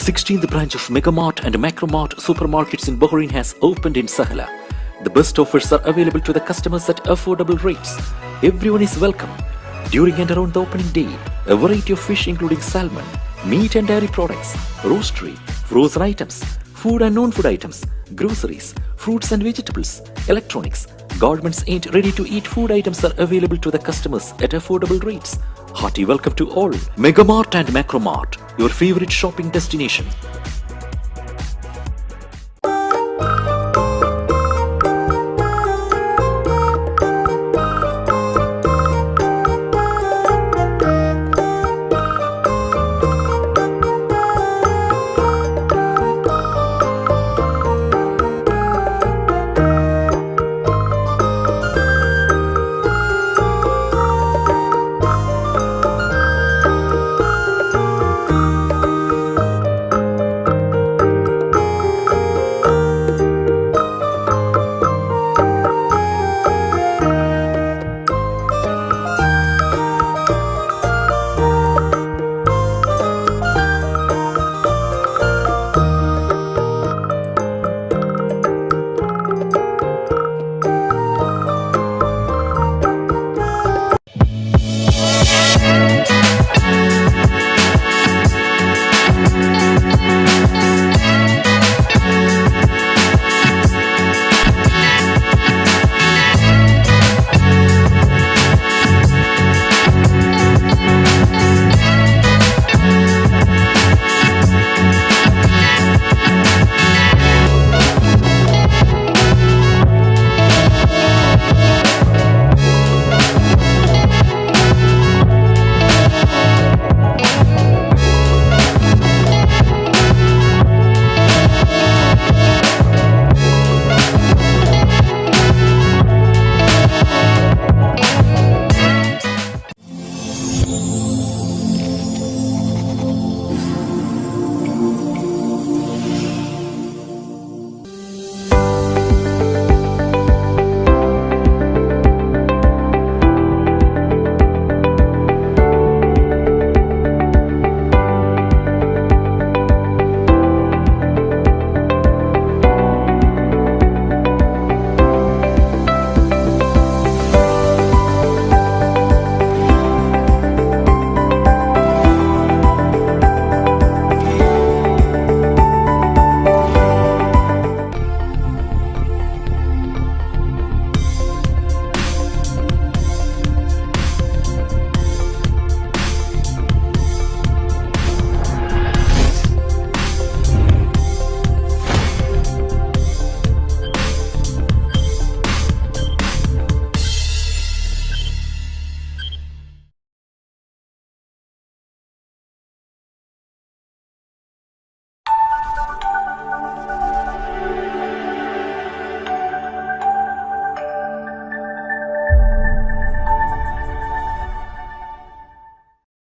The 16th branch of Megamart and Macromart supermarkets in Bahrain has opened in Sahla. The best offers are available to the customers at affordable rates. Everyone is welcome. During and around the opening day, a variety of fish including salmon, meat and dairy products, roastery, frozen items, food and non-food items, groceries, fruits and vegetables, electronics, garments and ready-to-eat food items are available to the customers at affordable rates. Hearty welcome to all. Megamart and Macromart, your favorite shopping destination.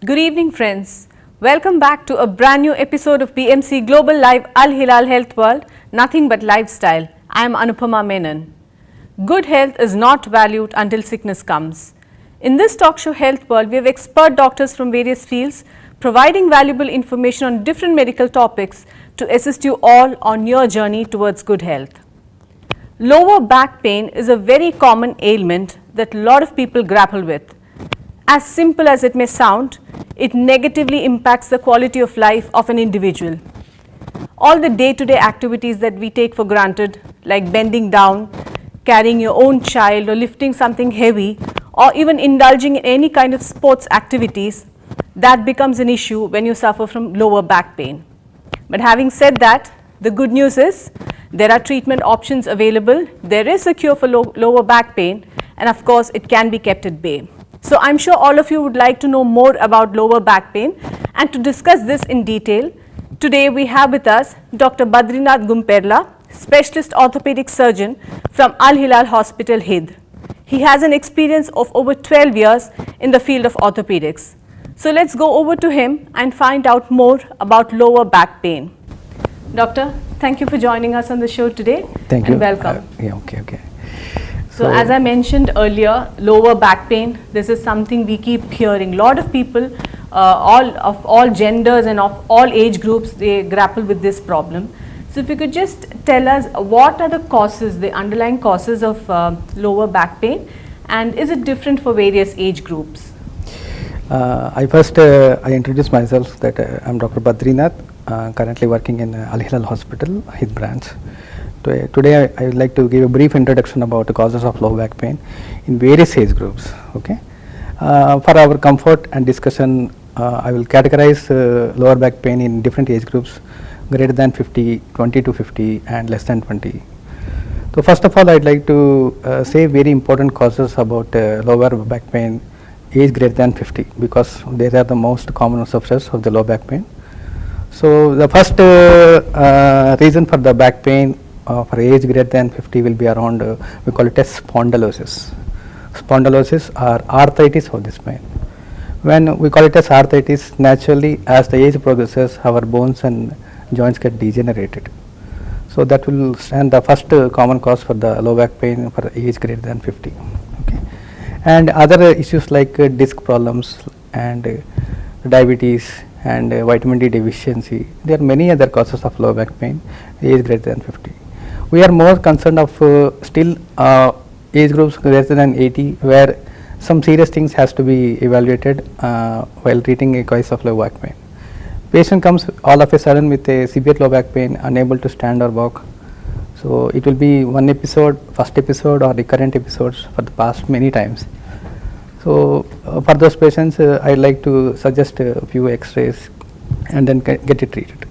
Good evening friends. Welcome back to a brand new episode of BMC Global Live Al Hilal Health World, Nothing But Lifestyle. I am Anupama Menon. Good health is not valued until sickness comes. In this talk show Health World, we have expert doctors from various fields providing valuable information on different medical topics to assist you all on your journey towards good health. Lower back pain is a very common ailment that a lot of people grapple with. As simple as it may sound, it negatively impacts the quality of life of an individual. All the day-to-day activities that we take for granted, like bending down, carrying your own child or lifting something heavy, or even indulging in any kind of sports activities, that becomes an issue when you suffer from lower back pain. But having said that, the good news is there are treatment options available, there is a cure for lower back pain, and of course it can be kept at bay. So I'm sure all of you would like to know more about lower back pain, and to discuss this in detail, today we have with us Dr. Badrinath Gumperla, specialist orthopedic surgeon from Al Hilal Hospital, Hind. He has an experience of over 12 years in the field of orthopedics. So let's go over to him and find out more about lower back pain. Doctor, thank you for joining us on the show today. Thank you. And welcome. Okay. So as I mentioned earlier, lower back pain, this is something we keep hearing. A lot of people all genders and of all age groups, they grapple with this problem. So if you could just tell us what are the causes, the underlying causes of lower back pain, and is it different for various age groups? I introduce myself that I'm Dr. Badrinath, currently working in Al Hilal Hospital, Hid branch. Today I would like to give a brief introduction about the causes of low back pain in various age groups. Okay, for our comfort and discussion, I will categorize lower back pain in different age groups: greater than 50, 20 to 50, and less than 20. So first of all, I'd like to say very important causes about lower back pain age greater than 50, because they are the most common sufferers of the low back pain. So the first reason for the back pain for age greater than 50 will be around, we call it as spondylosis. Spondylosis or arthritis of the spine. When we call it as arthritis, naturally as the age progresses, our bones and joints get degenerated. So that will stand the first common cause for the low back pain for age greater than 50. Okay. And other issues like disc problems and diabetes and vitamin D deficiency, there are many other causes of low back pain age greater than 50. We are more concerned of still age groups greater than 80, where some serious things has to be evaluated while treating a case of low back pain. Patient comes all of a sudden with a severe low back pain, unable to stand or walk. So it will be one episode, first episode, or recurrent episodes for the past many times. So for those patients, I like to suggest a few X-rays and then get it treated.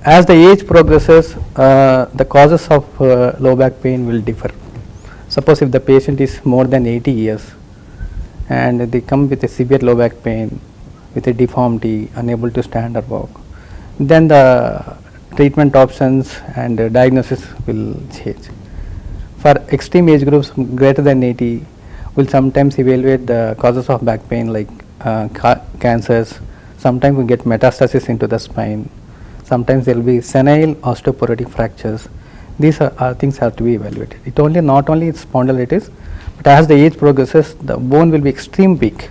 As the age progresses, the causes of low back pain will differ. Suppose if the patient is more than 80 years and they come with a severe low back pain, with a deformity, unable to stand or walk, then the treatment options and diagnosis will change. For extreme age groups greater than 80, we'll sometimes evaluate the causes of back pain like cancers. Sometimes we get metastasis into the spine. Sometimes there will be senile osteoporotic fractures. These are things have to be evaluated. It not only it's spondylitis, but as the age progresses, the bone will be extreme weak,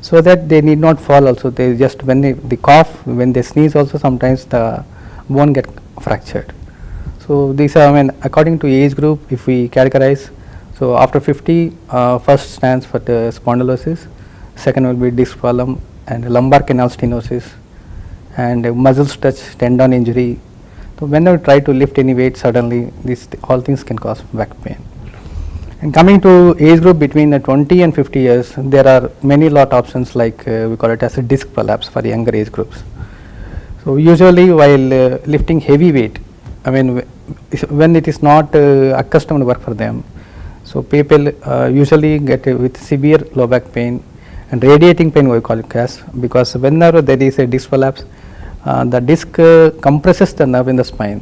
so that they need not fall also. They just, when they cough, when they sneeze also, sometimes the bone get fractured. So these are, according to age group, if we categorize, so after 50, first stands for the spondylosis, second will be disc problem and lumbar canal stenosis and muscle stretch, tendon injury. So whenever we try to lift any weight suddenly, these all things can cause back pain. And coming to age group between 20 and 50 years, there are many lot options like we call it as a disc prolapse for younger age groups. So usually while lifting heavy weight, when it is not accustomed work for them, so people usually get with severe low back pain and radiating pain, we call it as, because whenever there is a disc prolapse, the disc compresses the nerve in the spine.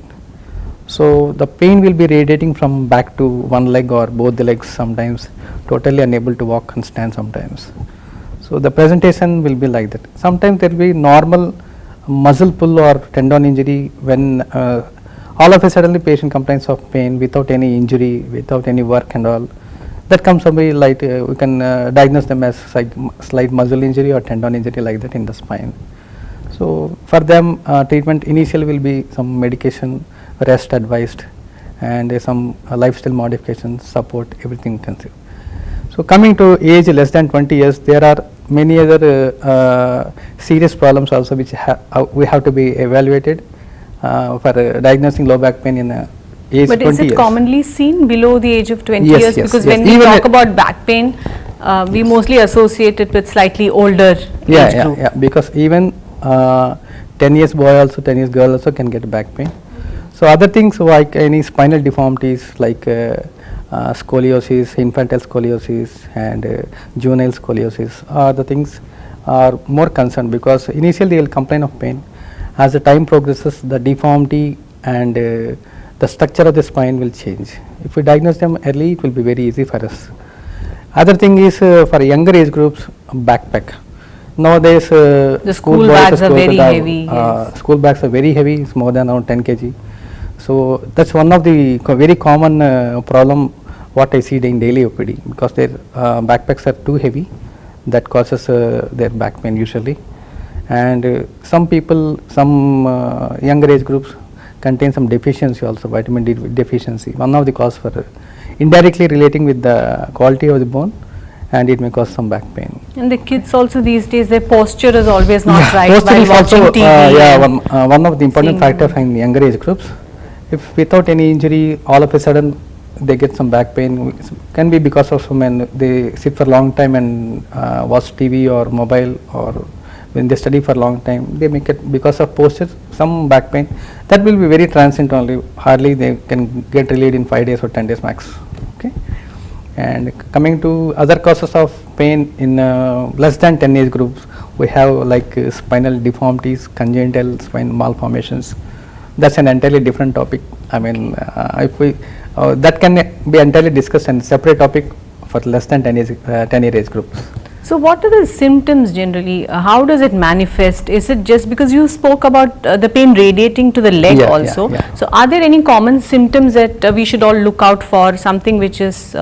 So the pain will be radiating from back to one leg or both the legs, sometimes totally unable to walk and stand sometimes. So the presentation will be like that. Sometimes there will be normal muscle pull or tendon injury when all of a sudden the patient complains of pain without any injury, without any work and all. That comes somebody like we can diagnose them as slight muscle injury or tendon injury like that in the spine. So for them, treatment initially will be some medication, rest advised, and some lifestyle modifications, support, everything intensive. So coming to age less than 20 years, there are many other serious problems also which we have to be evaluated for diagnosing low back pain in age 20 years. But is it commonly seen below the age of 20 Yes, years? yes, because yes. when we Even talk about back pain, we mostly associate it with slightly older age group. Yeah, because even 10 years boy also, 10 years girl also can get back pain. So other things like any spinal deformities like scoliosis, infantile scoliosis and juvenile scoliosis are the things are more concerned, because initially they will complain of pain. As the time progresses, the deformity and the structure of the spine will change. If we diagnose them early, it will be very easy for us. Other thing is for younger age groups, backpack. Nowadays, the school bags are very heavy. School bags are very heavy. It's more than around 10 kg. So that's one of the very common problem what I see in daily OPD, because their backpacks are too heavy. that causes their back pain usually. And some people, some younger age groups contain some deficiency also, vitamin D deficiency, one of the cause for indirectly relating with the quality of the bone, and it may cause some back pain. And the kids also these days, their posture is always not right Posture while is watching also, TV. one of the important seeing factors in younger age groups. If without any injury, all of a sudden they get some back pain, can be because of when they sit for a long time and watch TV or mobile, or when they study for a long time, they make it because of posture, some back pain. That will be very transient only, hardly they can get relieved in 5 days or 10 days max. Okay. And coming to other causes of pain in less than 10 age groups, we have like spinal deformities, congenital spine malformations. That's an entirely different topic. I mean, if we that can be entirely discussed in separate topic for less than 10 year age groups. So what are the symptoms generally? How does it manifest? Is it just because you spoke about the pain radiating to the leg also? So are there any common symptoms that we should all look out for? Something which is,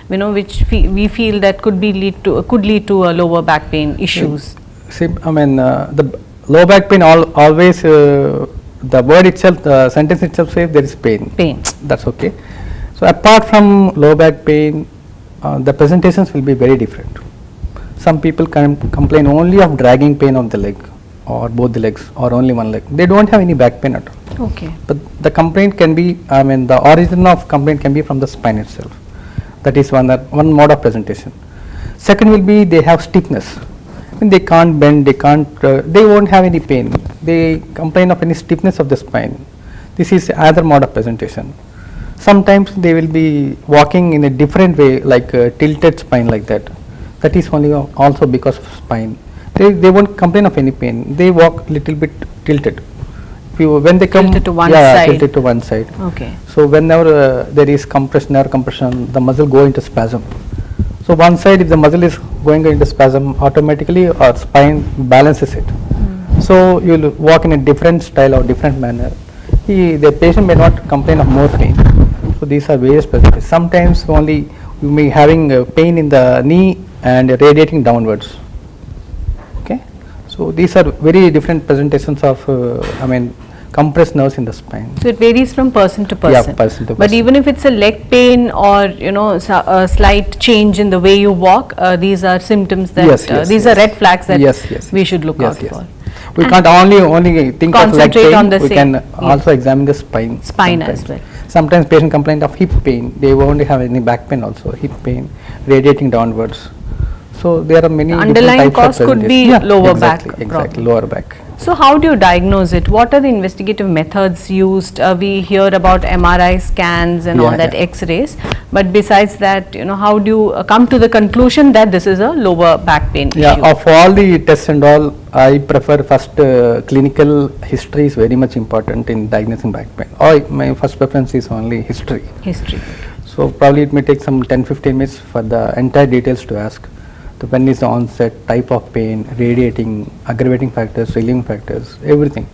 which we feel that could lead to lower back pain issues. See, I mean, the low back pain always the word itself, the sentence itself says there is pain. Pain. That's okay. So apart from low back pain, the presentations will be very different. Some people can complain only of dragging pain on the leg, or both the legs, or only one leg. They don't have any back pain at all. Okay. But the complaint can be, I mean, the origin of complaint can be from the spine itself. That is one mode of presentation. Second will be they have stiffness. When they can't bend, they won't have any pain. They complain of any stiffness of the spine. This is another mode of presentation. Sometimes they will be walking in a different way, like a tilted spine like that. That is only also because of spine. They won't complain of any pain. They walk little bit tilted. When they come, tilted to one side. Tilted to one side. Okay. So whenever there is nerve compression, the muscle go into spasm. So one side, if the muscle is going into spasm, automatically our spine balances it. So you will walk in a different style or different manner. The patient may not complain of more pain. So these are various presentations. Sometimes only you may having pain in the knee and radiating downwards. Okay. So these are very different presentations of, compressed nerves in the spine. So it varies from person to person. Yeah, person to person. But even if it's a leg pain or a slight change in the way you walk, these are symptoms that these are red flags that we should look out for. We can't only think of leg pain. On the we can also examine the spine. Spine as well. Sometimes patient complain of hip pain. They won't have any back pain also. Hip pain radiating downwards. So there are many underlying cause could be lower back. Exactly, lower back. So how do you diagnose it? What are the investigative methods used? We hear about MRI scans and all that, X-rays. But besides that, how do you come to the conclusion that this is a lower back pain issue? Of all the tests and all, I prefer first clinical history is very much important in diagnosing back pain. My first preference is only history. History. So probably it may take some 10-15 minutes for the entire details to ask. So when is the onset, type of pain, radiating, aggravating factors, relieving factors, everything.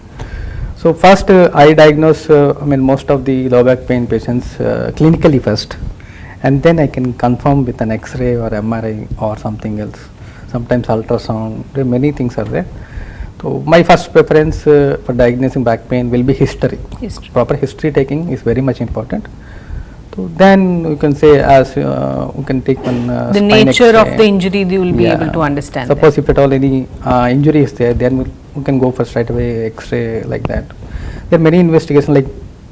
So first I diagnose most of the low back pain patients clinically first, and then I can confirm with an X-ray or MRI or something else. Sometimes ultrasound, there are many things are there. So my first preference for diagnosing back pain will be history. Proper history taking is very much important. So then you can say as you can take one the nature of the injury you will be able to understand. Suppose if at all any injury is there, then we can go for straight away X-ray like that. There are many investigations like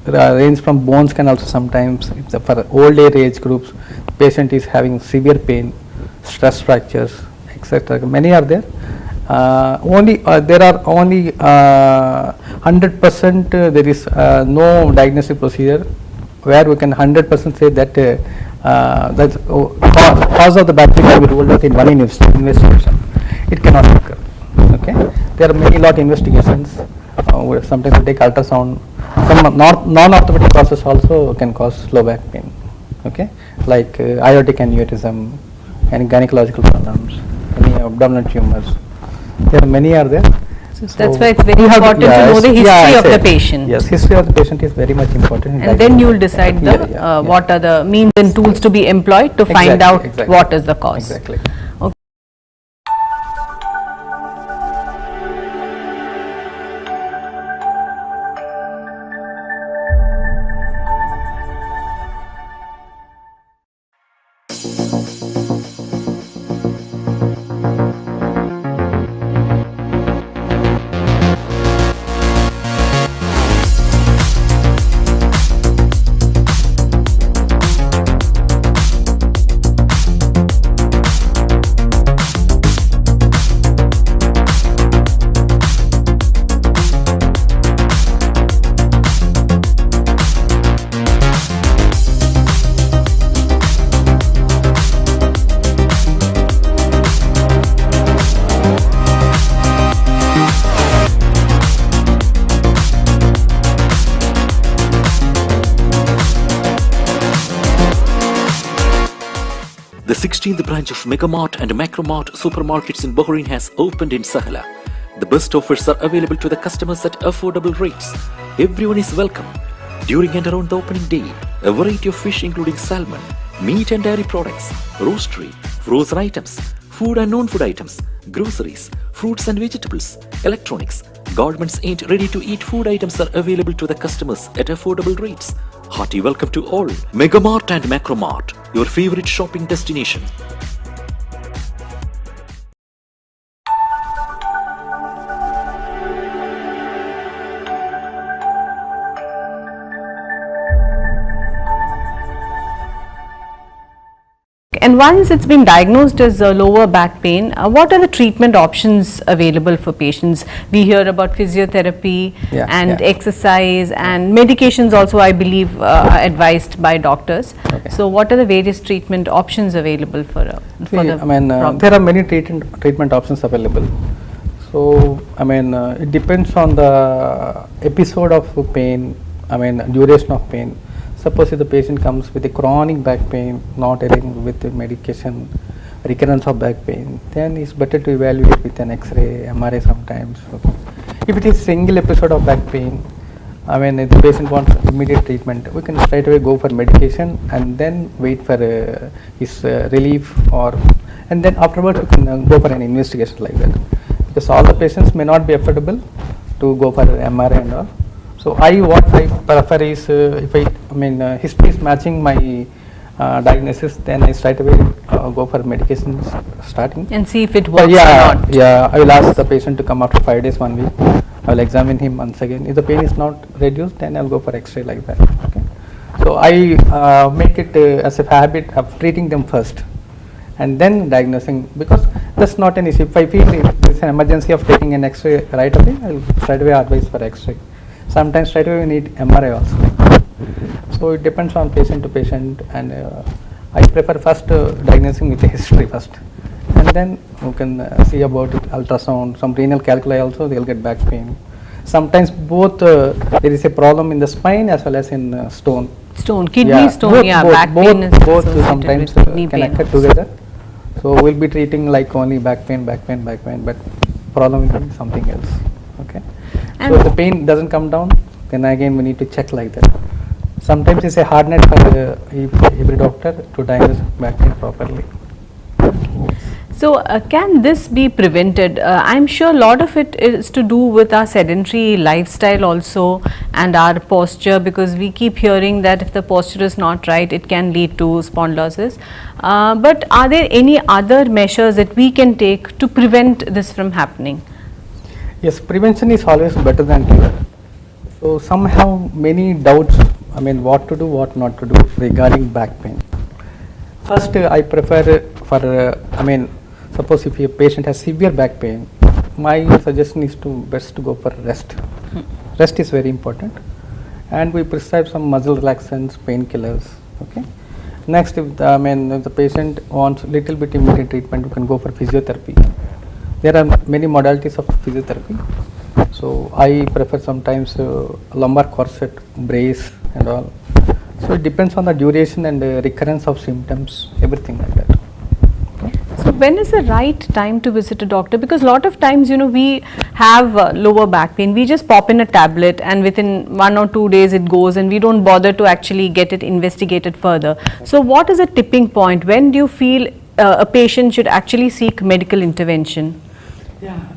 range from bones can also sometimes, for old age groups, patient is having severe pain, stress fractures, etc. Many are there. There are only 100% there is no diagnostic procedure where we can 100% say that that's cause of the back pain can be ruled out in one investigation. It cannot occur. Okay. There are many investigations. Sometimes we take ultrasound. Some non-orthopedic causes also can cause low back pain. Okay. Like aortic aneurysm, any gynecological problems, any abdominal tumors. There are many are there. So that's why it's very important to know the history of the patient. Yes, history of the patient is very much important. And then you will decide what are the means and tools to be employed to find out what is the cause. Exactly. The 16th branch of Megamart and Macromart supermarkets in Bahrain has opened in Sahala. The best offers are available to the customers at affordable rates. Everyone is welcome. During and around the opening day, a variety of fish including salmon, meat and dairy products, roastery, frozen items, food and non-food items, groceries, fruits and vegetables, electronics, garments and ready-to-eat food items are available to the customers at affordable rates. Hearty welcome to all. Megamart and Macromart, your favorite shopping destination. And once it's been diagnosed as lower back pain, what are the treatment options available for patients? We hear about physiotherapy and exercise and medications also, I believe, are advised by doctors. Okay. So what are the various treatment options available for the problem? There are many treatment options available. So, it depends on the episode of pain, duration of pain. Suppose if the patient comes with a chronic back pain, not dealing with the medication, recurrence of back pain, then it's better to evaluate with an X-ray, MRI sometimes. Okay. If it is single episode of back pain, if the patient wants immediate treatment, we can straight away go for medication and then wait for his relief, and then afterwards we can go for an investigation like that. Because all the patients may not be affordable to go for MRI and all. So what I prefer is if history is matching my diagnosis, then I straight away go for medications starting. And see if it works or not. Yeah, I will ask the patient to come after 5 days, 1 week. I will examine him once again. If the pain is not reduced, then I will go for X-ray like that. Okay. So I make it as a habit of treating them first and then diagnosing, because that's not an issue. If I feel there is an emergency of taking an X-ray right away, I will straight away advise for X-ray. Sometimes straight away we need MRI also. So it depends on patient to patient, and I prefer first diagnosing with the history first, and then we can see about it, ultrasound, some renal calculi also, they will get back pain. Sometimes both there is a problem in the spine as well as in stone. Kidney stone, back pain is both sometimes connected together. So we'll be treating like only back pain, but problem will be something else. Okay. So if the pain doesn't come down, then again we need to check like that. Sometimes it's a hard net for every doctor to diagnose back pain properly. So can this be prevented? I'm sure a lot of it is to do with our sedentary lifestyle also and our posture, because we keep hearing that if the posture is not right, it can lead to spondylosis. But are there any other measures that we can take to prevent this from happening? Yes, prevention is always better than cure. So somehow many doubts, what to do, what not to do regarding back pain. First, I prefer for, suppose if a patient has severe back pain, my suggestion is best to go for rest. Rest is very important, and we prescribe some muscle relaxants, painkillers. Okay. Next, if the patient wants little bit immediate treatment, we can go for physiotherapy. There are many modalities of physiotherapy. So I prefer sometimes lumbar corset, brace and all. So it depends on the duration and recurrence of symptoms, everything like that. Okay. So when is the right time to visit a doctor? Because a lot of times, we have lower back pain. We just pop in a tablet and within 1 or 2 days it goes, and we don't bother to actually get it investigated further. So what is a tipping point? When do you feel a patient should actually seek medical intervention?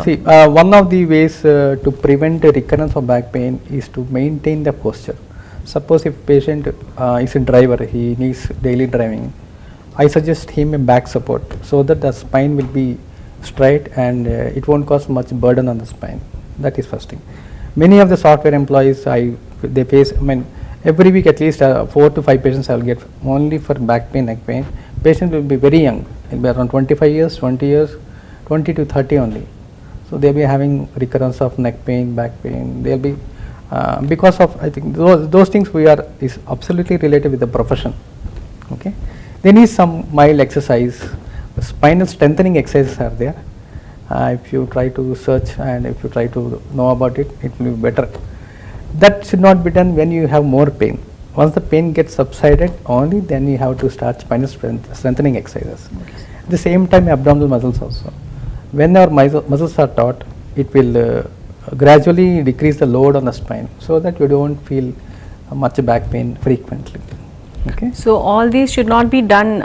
See, one of the ways to prevent the recurrence of back pain is to maintain the posture. Suppose if patient is a driver, he needs daily driving, I suggest him a back support so that the spine will be straight and it won't cause much burden on the spine. That is first thing. Many of the software employees, they face, every week at least 4 to 5 patients I will get only for back pain, neck pain. Patient will be very young, will be around 25 years, 20 years, 20 to 30 only. So they'll be having recurrence of neck pain, back pain. They'll be because of, I think those things is absolutely related with the profession. Okay, they need some mild exercise. Spinal strengthening exercises are there. If you try to search and if you try to know about it, it will be better. That should not be done when you have more pain. once the pain gets subsided, only then you have to start spinal strengthening exercises. At the same time, abdominal muscles also. When our muscles are taut, it will gradually decrease the load on the spine, so that you don't feel much back pain frequently. Okay. So all these should not be done,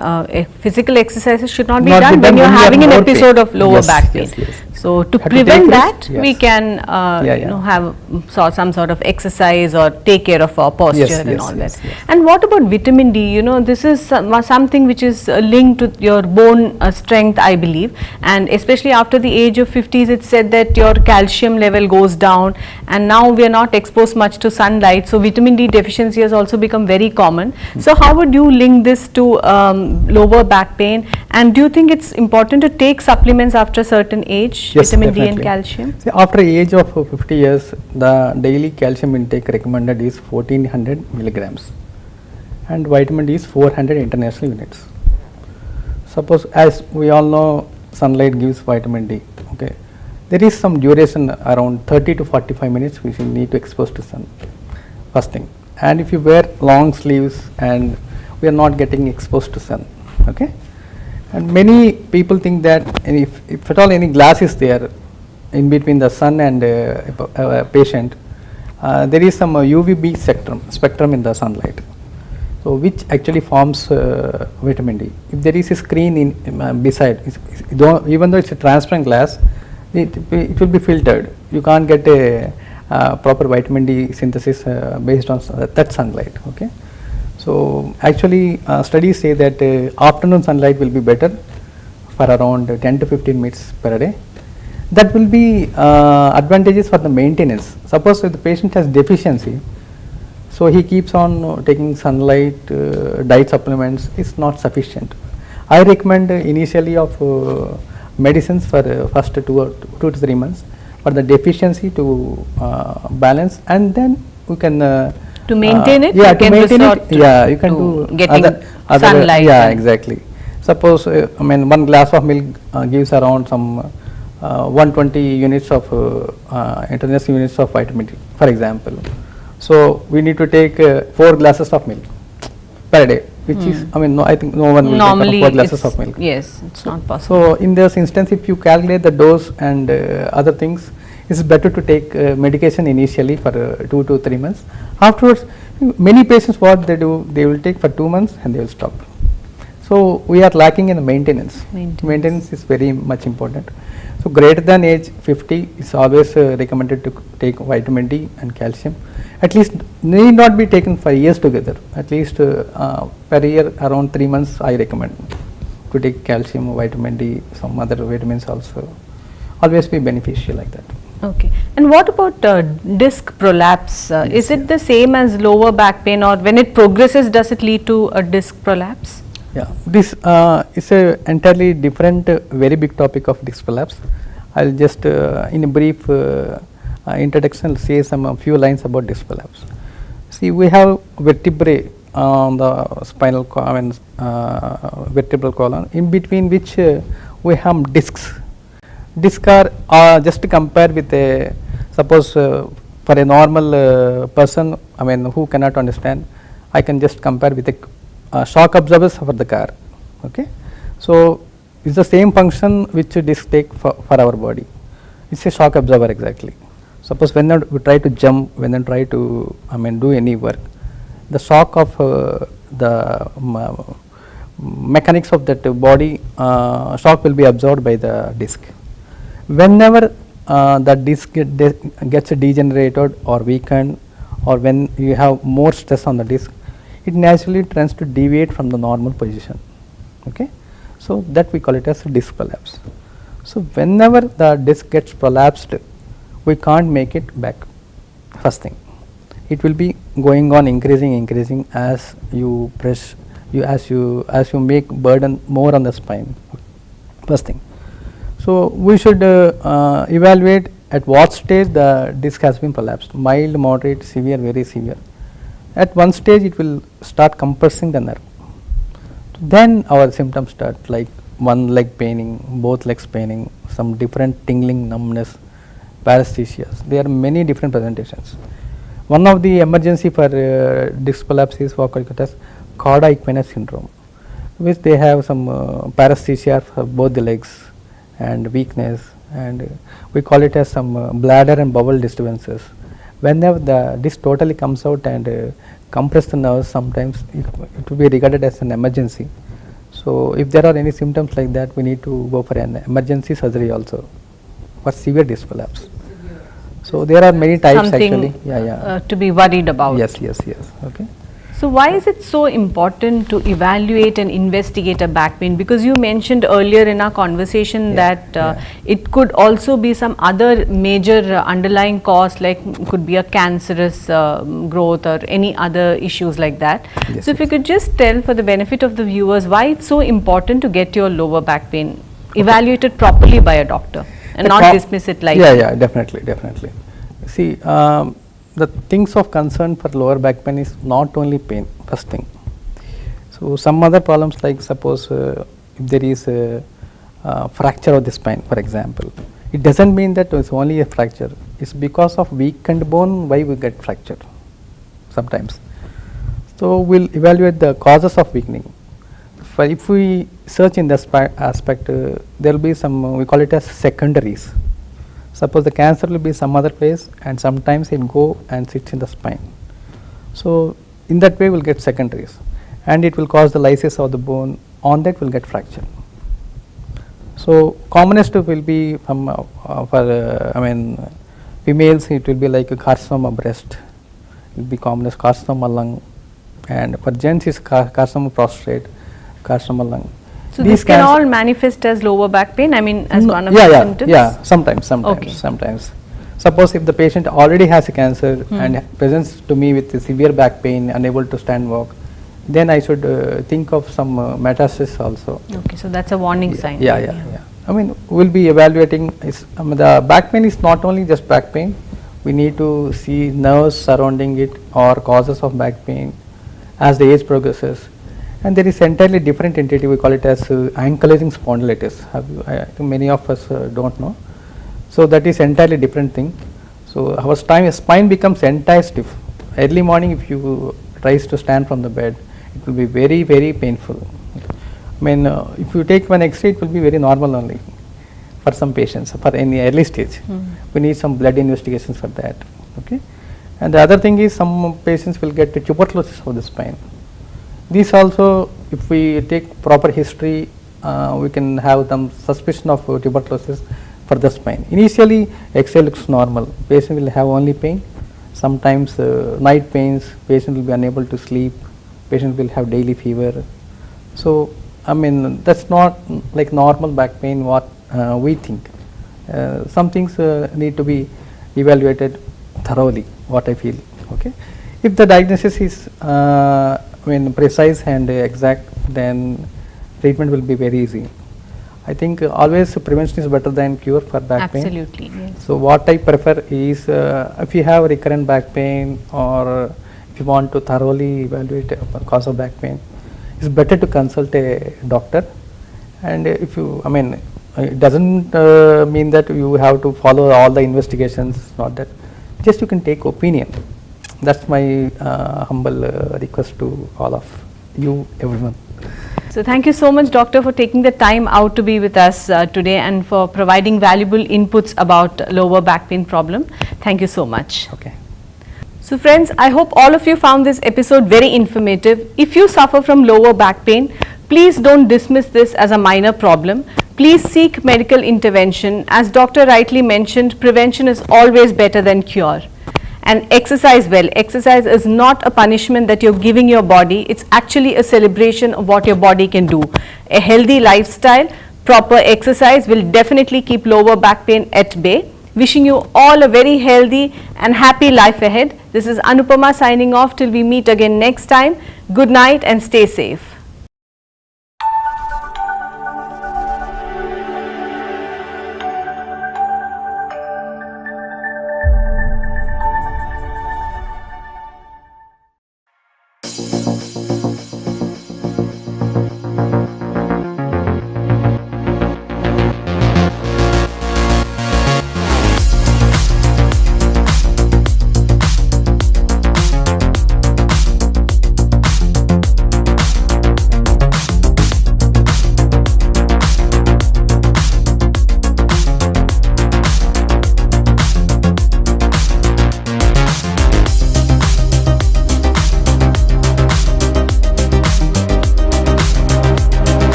physical exercises should not be Not done be when done you are when you having have an more episode pain. of lower Yes, back pain. yes, yes. So to Have to prevent take that, rest, yes. we can have some sort of exercise or take care of our posture Yes, and yes, all yes, that. yes. And what about vitamin D? You know, this is something which is linked to your bone strength, I believe, and especially after the age of 50s, it's said that your calcium level goes down, and now we are not exposed much to sunlight, so vitamin D deficiency has also become very common. So how would you link this to lower back pain, and do you think it's important to take supplements after a certain age, Yes, vitamin D and definitely. calcium? See, after age of 50 years, the daily calcium intake recommended is 1400 milligrams, and vitamin D is 400 international units. Suppose, as we all know, sunlight gives vitamin D. Okay, there is some duration around 30 to 45 minutes which you need to expose to sun. First thing, and if you wear long sleeves and we are not getting exposed to sun. Okay, and many people think that if at all any glass is there in between the sun and a patient, there is some UVB spectrum in the sunlight, so which actually forms vitamin D. If there is a screen in beside, even though it's a transparent glass, it will be filtered. You can't get a proper vitamin D synthesis based on that sunlight. Okay, so actually studies say that afternoon sunlight will be better for around 10 to 15 minutes per day. That will be advantages for the maintenance. Suppose if the patient has deficiency, so he keeps on taking sunlight, diet supplements is not sufficient. I recommend initially of medicines for first 2 to 3 months for the deficiency to balance, and then we can To maintain it, yeah, you to can maintain resort it, yeah, you can to do getting other sunlight yeah, and- exactly. Suppose I mean, one glass of milk gives around some 120 units of international units of vitamin D, for example. So we need to take 4 glasses of milk per day, which is, I mean, no, I think no one will Normally, take 4 glasses it's- of milk. yes, it's not possible. So in this instance, if you calculate the dose and other things, it's better to take medication initially for 2 to 3 months. Afterwards, many patients, what they do, they will take for 2 months and they will stop. So we are lacking in the maintenance. Maintenance is very much important. So greater than age 50 is always recommended to take vitamin D and calcium. At least need not be taken for years together. At least per year around 3 months I recommend to take calcium, vitamin D, some other vitamins also. Always be beneficial like that. Okay. And what about disc prolapse? Is it the same as lower back pain, or when it progresses, does it lead to a disc prolapse? Yeah, this is a entirely different, very big topic of disc prolapse. I'll just in a brief introduction say a few lines about disc prolapse. See, we have vertebrae on the spinal column, vertebral column, in between which we have discs. Discs are just to compare with a, suppose for a normal person, I mean, who cannot understand, I can just compare with a shock absorbers for the car. Okay, so it's the same function which a disc take for our body. It's a shock absorber exactly. Suppose when we try to jump, when we try to, I mean, do any work, the shock of the mechanics of that body shock will be absorbed by the disc. Whenever the disc gets degenerated or weakened, or when you have more stress on the disc, it naturally tends to deviate from the normal position. Okay, so that we call it as a disc prolapse. So whenever the disc gets prolapsed, we can't make it back. First thing, it will be going on increasing as you press, as you make burden more on the spine. First thing. So we should evaluate at what stage the disc has been prolapsed: mild, moderate, severe, very severe. At one stage it will start compressing the nerve. Then our symptoms start, like one leg paining, both legs paining, some different tingling, numbness, paresthesias. There are many different presentations. One of the emergency for disc prolapse is what called as cauda equina syndrome, which they have some paresthesia for both the legs and weakness, and we call it as some bladder and bowel disturbances. Whenever the disc totally comes out and compress the nerves, sometimes it will be regarded as an emergency. So if there are any symptoms like that, we need to go for an emergency surgery also for severe disc prolapse. So there are many types actually. To be worried about. Yes. Okay. So why is it so important to evaluate and investigate a back pain? Because you mentioned earlier in our conversation that it could also be some other major underlying cause, like could be a cancerous growth or any other issues like that. Yes, so if you could just tell for the benefit of the viewers why it's so important to get your lower back pain evaluated properly by a doctor and not dismiss it like. Yeah, definitely. See, the things of concern for lower back pain is not only pain, first thing. So some other problems, like suppose if there is a fracture of the spine, for example, it doesn't mean that it's only a fracture. It's because of weakened bone why we get fracture sometimes. So we'll evaluate the causes of weakening. If we search in the aspect, there will be some, we call it as secondaries. Suppose the cancer will be some other place, and sometimes it go and sits in the spine. So in that way we'll get secondaries, and it will cause the lysis of the bone. On that we'll get fracture. So commonest will be from for females, it will be like a carcinoma breast, it will be commonest, carcinoma lung, and for gents is carcinoma prostate, carcinoma lung. So this can all manifest as lower back pain, as one of the symptoms? Yeah, sometimes. Suppose if the patient already has a cancer and presents to me with severe back pain, unable to stand walk, then I should think of some metastasis also. Okay, so that's a warning sign. Yeah. We'll be evaluating, the back pain is not only just back pain, we need to see nerves surrounding it or causes of back pain as the age progresses. And there is entirely different entity, we call it as ankylosing spondylitis. I think many of us don't know. So that is entirely different thing. So our spine becomes entire stiff. Early morning if you tries to stand from the bed, it will be very, very painful. If you take one X-ray, it will be very normal only for some patients, for any early stage. We need some blood investigations for that. Okay. And the other thing is some patients will get tuberculosis of the spine. These also, if we take proper history, we can have some suspicion of tuberculosis for the spine. Initially, X-ray looks normal. Patient will have only pain. Sometimes night pains. Patient will be unable to sleep. Patient will have daily fever. So, that's not like normal back pain what we think. Some things need to be evaluated thoroughly, what I feel. Okay. If the diagnosis is precise and exact, then treatment will be very easy. I think always prevention is better than cure for back pain. Absolutely, yes. So what I prefer is if you have recurrent back pain or if you want to thoroughly evaluate the cause of back pain, it's better to consult a doctor. And if you, it doesn't mean that you have to follow all the investigations, not that. Just you can take opinion. That's my humble request to all of you, everyone. So thank you so much, Doctor, for taking the time out to be with us today and for providing valuable inputs about lower back pain problem. Thank you so much. Okay. So friends, I hope all of you found this episode very informative. If you suffer from lower back pain, please don't dismiss this as a minor problem. Please seek medical intervention. As Doctor rightly mentioned, prevention is always better than cure. And exercise well. Exercise is not a punishment that you're giving your body. It's actually a celebration of what your body can do. A healthy lifestyle, proper exercise will definitely keep lower back pain at bay. Wishing you all a very healthy and happy life ahead. This is Anupama signing off till we meet again next time. Good night and stay safe.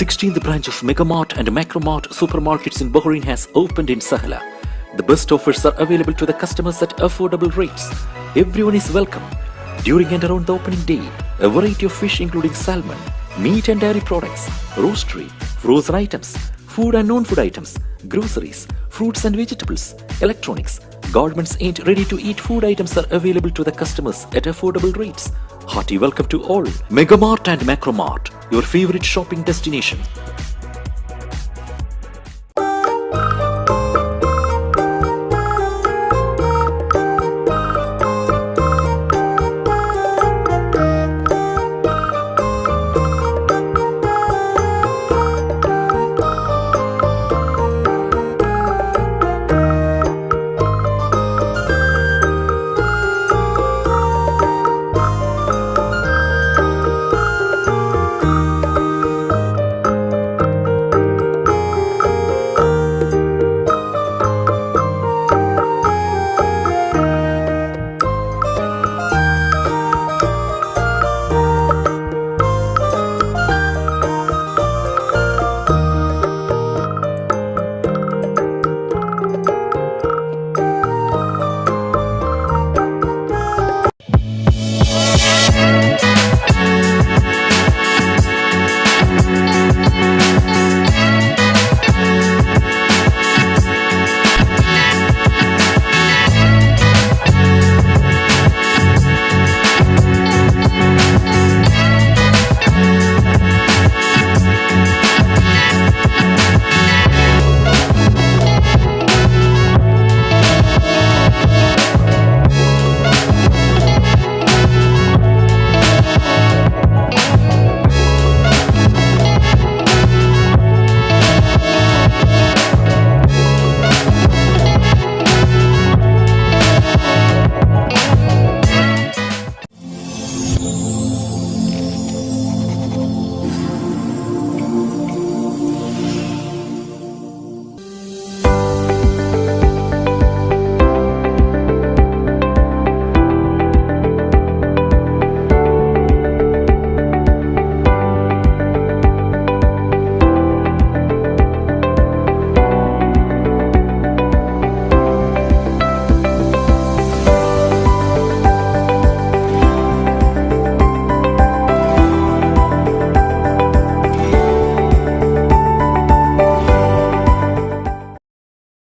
16th branch of Megamart and Macromart supermarkets in Bahrain has opened in Sahala. The best offers are available to the customers at affordable rates. Everyone is welcome. During and around the opening day, a variety of fish including salmon, meat and dairy products, roastery, frozen items, food and non-food items, groceries, fruits and vegetables, electronics, garments and ready-to-eat food items are available to the customers at affordable rates. Hearty welcome to all. Megamart and Macromart, your favorite shopping destination.